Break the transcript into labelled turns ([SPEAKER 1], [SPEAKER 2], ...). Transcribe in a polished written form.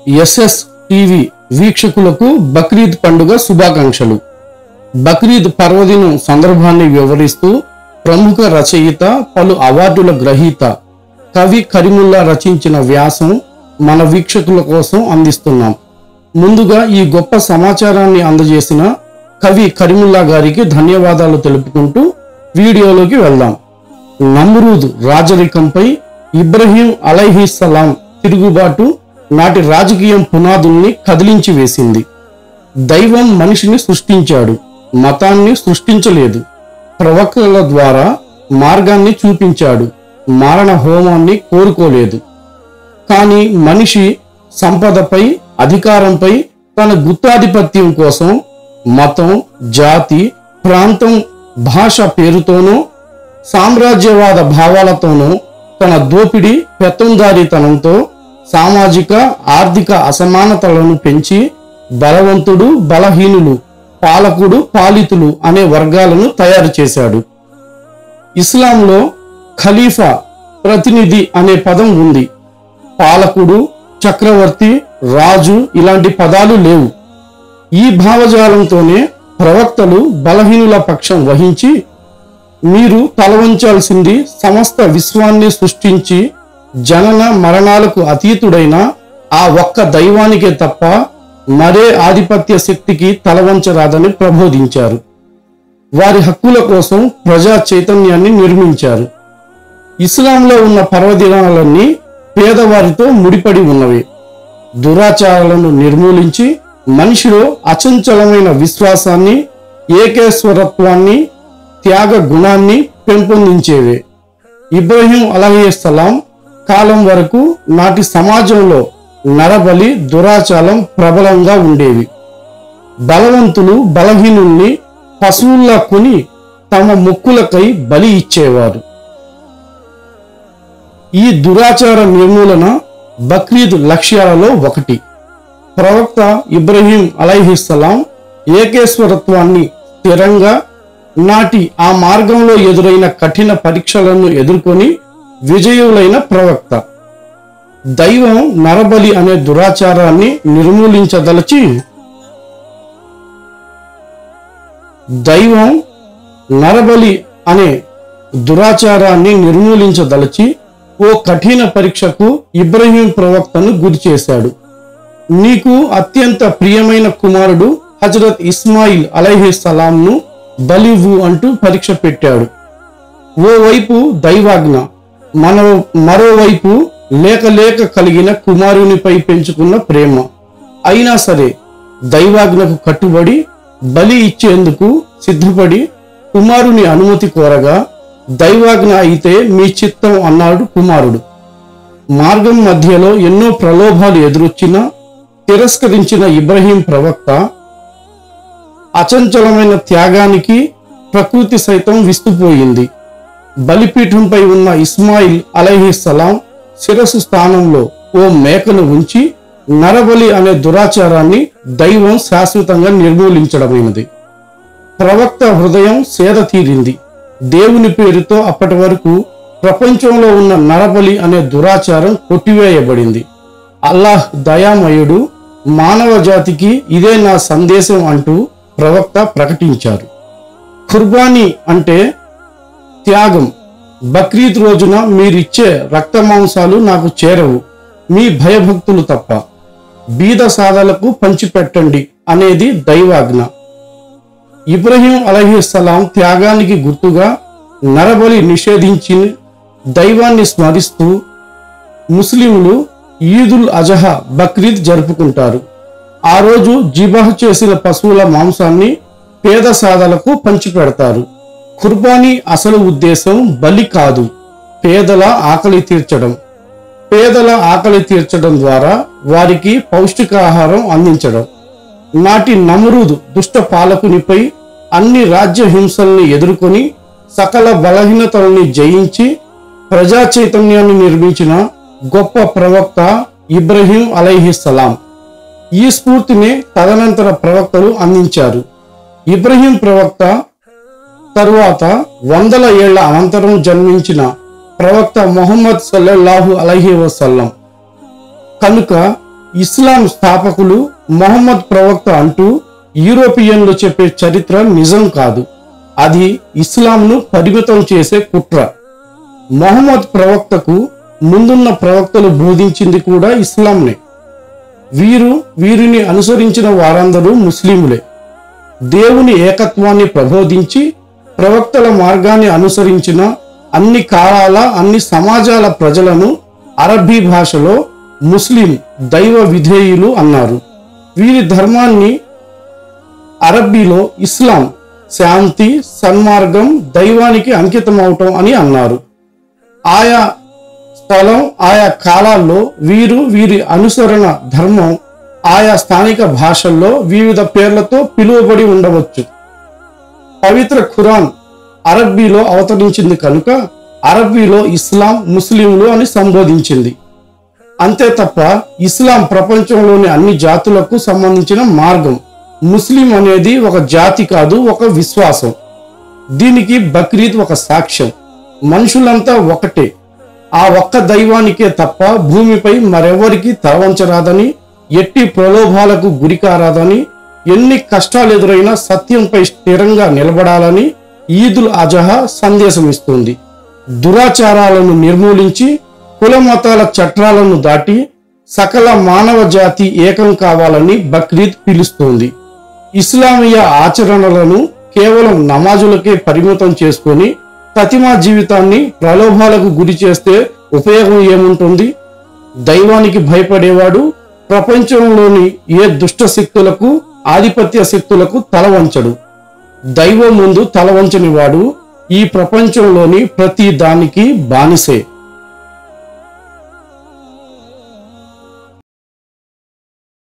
[SPEAKER 1] SS TV వీక్షకులకు బక్రీద్ పండుగ శుభాకాంక్షలు. బక్రీద్ పర్వదినం సందర్భాన్ని వివరిస్తూ ప్రముఖ రచయిత, పలు అవార్డుల గ్రహీత కవి కరీముల్లా రచించిన వ్యాసం మన వీక్షకుల కోసం అందిస్తున్నాం. ముందుగా ఈ గొప్ప సమాచారాన్ని అందజేసిన కవి కరీముల్లా గారికి ధన్యవాదాలు తెలుపుకుంటూ వీడియోలోకి వెళ్దాం. నమ్రూద్ రాజరికంపై ఇబ్రహీం అలైహిస్సలాం తిరుగుబాటు నాటి రాజకీయం పునాదుల్ని కదిలించి వేసింది. దైవం మనిషిని సృష్టించాడు, మతాన్ని సృష్టించలేదు. ప్రవక్తల ద్వారా మార్గాన్ని చూపించాడు, మారణ హోమాన్ని కోరుకోలేదు. కానీ మనిషి సంపదపై, అధికారంపై తన గుత్తాధిపత్యం కోసం మతం, జాతి, ప్రాంతం, భాష పేరుతోనూ సామ్రాజ్యవాద భావాలతోనూ తన దోపిడీ పెత్తందారీతనంతో సామాజిక, ఆర్థిక అసమానతలను పెంచి బలవంతుడు, బలహీనులు, పాలకుడు, పాలితులు అనే వర్గాలను తయారు చేశాడు. ఇస్లాంలో ఖలీఫా, ప్రతినిధి అనే పదం ఉంది. పాలకుడు, చక్రవర్తి, రాజు ఇలాంటి పదాలు లేవు. ఈ భావజాలంతోనే ప్రవక్తలు బలహీనుల పక్షం వహించి, మీరు తలవంచాల్సింది సమస్త విశ్వాన్ని సృష్టించి జనన మరణాలకు అతీతుడైన ఆ ఒక్క దైవానికే తప్ప మరే ఆధిపత్య శక్తికి తలవంచరాదని ప్రబోధించారు. వారి హక్కుల కోసం ప్రజా చైతన్యాన్ని నిర్మించారు. ఇస్లాంలో ఉన్న పర్వదినాలన్నీ పేదవారితో ముడిపడి ఉన్నవి. దురాచారాలను నిర్మూలించి మనిషిలో అచంచలమైన విశ్వాసాన్ని, ఏకేశ్వరత్వాన్ని, త్యాగ గుణాన్ని పెంపొందించేవే. ఇబ్రహీం అలైహిస్సలాం కాలం వరకు నాటి సమాజంలో నరబలి, దురాచారం ప్రబలంగా ఉండేవి. బలవంతులు బలహీనుల్ని పశువుల్లా కొని తమ మొక్కులకై బలి ఇచ్చేవారు. ఈ దురాచార నిర్మూలన బక్రీద్ లక్ష్యాలలో ఒకటి. ప్రవక్త ఇబ్రహీం అలైహిస్సలాం ఏకేశ్వరత్వాన్ని స్థిరంగా నాటి ఆ మార్గంలో ఎదురైన కఠిన పరీక్షలను ఎదుర్కొని విజయులైన ప్రవక్త. దైవం నరబలి అనే దురాచారాన్ని నిర్మూలించదలచి ఓ కఠిన పరీక్షకు ఇబ్రహీం ప్రవక్తను గురి చేశాడు. నీకు అత్యంత ప్రియమైన కుమారుడు హజరత్ ఇస్మాయిల్ అలైహిస్సలాంను బలివ్వు అంటూ పరీక్ష పెట్టాడు. ఓవైపు దైవాజ్ఞ, మరోవైపు లేక లేక కలిగిన కుమారునిపై పెంచుకున్న ప్రేమ. అయినా సరే దైవాజ్ఞకు కట్టుబడి బలి ఇచ్చేందుకు సిద్ధపడి కుమారుని అనుమతి కోరగా, దైవాజ్ఞ అయితే మీ చిత్తం అన్నాడు కుమారుడు. మార్గం మధ్యలో ఎన్నో ప్రలోభాలు ఎదురొచ్చినా తిరస్కరించిన ఇబ్రహీం ప్రవక్త అచంచలమైన త్యాగానికి ప్రకృతి సైతం విస్తుపోయింది. బలిపీఠంపై ఉన్న ఇస్మాయిల్ అలైహిస్సలాం శిరస్సు స్థానంలో ఓ మేకను ఉంచి నరబలి అనే దురాచారాన్ని దైవం శాశ్వతంగా నిర్మూలించడమైనది. ప్రవక్త హృదయం సేద తీరింది. దేవుని పేరుతో అప్పటి వరకు ప్రపంచంలో ఉన్న నరబలి అనే దురాచారం కొట్టివేయబడింది. అల్లాహ్ దయామయుడు, మానవ జాతికి ఇదే నా సందేశం అంటూ ప్రవక్త ప్రకటించారు. ఖుర్బానీ అంటే త్యాగం. బక్రీద్ రోజున మీరిచ్చే రక్త మాంసాలు నాకు చేరవు, మీ భయభక్తులు తప్ప. బీద సాదాలకు పంచిపెట్టండి అనేది దైవాజ్ఞ. ఇబ్రహీం అలైహిస్సలాం త్యాగానికి గుర్తుగా నరబలి నిషేధించి దైవాన్ని స్మరిస్తూ ముస్లింలు ఈదుల్ అజహా, బక్రీద్ జరుపుకుంటారు. ఆ రోజు జిబాహ్ చేసిన పశువుల మాంసాన్ని పేద సాదాలకు పంచిపెడతారు. ఖుర్బానీ అసలు ఉద్దేశం బలి కాదు, పేదల ఆకలి తీర్చడం. పేదల ఆకలి తీర్చడం ద్వారా వారికి పౌష్టికాహారం అందించడం. నాటి నమ్రూద్ దుష్ట పాలకునిపై అన్ని రాజ్య హింసల్ని ఎదుర్కొని సకల బలహీనతల్ని జయించి ప్రజా చైతన్యాన్ని నిర్మించిన గొప్ప ప్రవక్త ఇబ్రహీం అలైహిస్సలాం. ఈ స్ఫూర్తిని తదనంతర ప్రవక్తలు అందించారు. ఇబ్రహీం ప్రవక్త తరువాత 100 ఏళ్ల అనంతరం జన్మించిన ప్రవక్త ముహమ్మద్ సల్లల్లాహు అలైహి వసల్లం కనుక ఇస్లాం స్థాపకులు మొహమ్మద్ ప్రవక్త అంటూ యూరోపియన్లు చెప్పే చరిత్ర నిజం కాదు. అది ఇస్లాంను పరిమితం చేసే కుట్ర. మొహమ్మద్ ప్రవక్తకు ముందున్న ప్రవక్తలు బోధించింది కూడా ఇస్లాంనే. వీరిని అనుసరించిన వారందరూ ముస్లిములే. దేవుని ఏకత్వాన్ని ప్రబోధించి ప్రవక్తల మార్గాన్ని అనుసరించిన అన్ని కాలాల అన్ని సమాజాల ప్రజలను అరబ్బీ భాషలో ముస్లిం దైవ విధేయులు అన్నారు. వీరి ధర్మాన్ని అరబ్బీలో ఇస్లాం శాంతి, సన్మార్గం, దైవానికి అంకితమవటం అని అన్నారు. ఆయా స్థలం ఆయా కాలాల్లో వీరి అనుసరణ ధర్మం ఆయా స్థానిక భాషల్లో వివిధ పేర్లతో పిలువబడి ఉండవచ్చు. పవిత్ర ఖురాన్ అరబ్బీలో అవతరించింది కనుక అరబ్బీలో ఇస్లాం ముస్లింలు అని సంబోధించింది. అంతే తప్ప ఇస్లాం ప్రపంచంలోని అన్ని జాతులకు సంబంధించిన మార్గం. ముస్లిం అనేది ఒక జాతి కాదు, ఒక విశ్వాసం. దీనికి బక్రీద్ ఒక సాక్ష్యం. మనుషులంతా ఒకటే, ఆ ఒక్క దైవానికే తప్ప భూమిపై మరెవరికి తలవంచరాదని, ఎట్టి ప్రలోభాలకు గురికారాదని, ఎన్ని కష్టాలు ఎదురైనా సత్యంపై స్థిరంగా నిలబడాలని ఈదుల్ అజహా సందేశం ఇస్తుంది. దురాచారాలను నిర్మూలించి కుల మతాల చట్టాలను దాటి సకల మానవ జాతి ఏకం కావాలని బక్రీద్ పిలుస్తుంది. ఇస్లామీయ ఆచరణలను కేవలం నమాజులకే పరిమితం చేసుకొని ప్రతిమా జీవితాన్ని ప్రలోభాలకు గురి చేస్తే ఉపయోగం ఏముంటుంది? దైవానికి భయపడేవాడు ప్రపంచంలోని ఏ దుష్ట శక్తులకు, ఆధిపత్య శక్తులకు తలవంచడు. దైవం ముందు తలవంచని వాడు ఈ ప్రపంచంలోని ప్రతి దానికి బానిసే.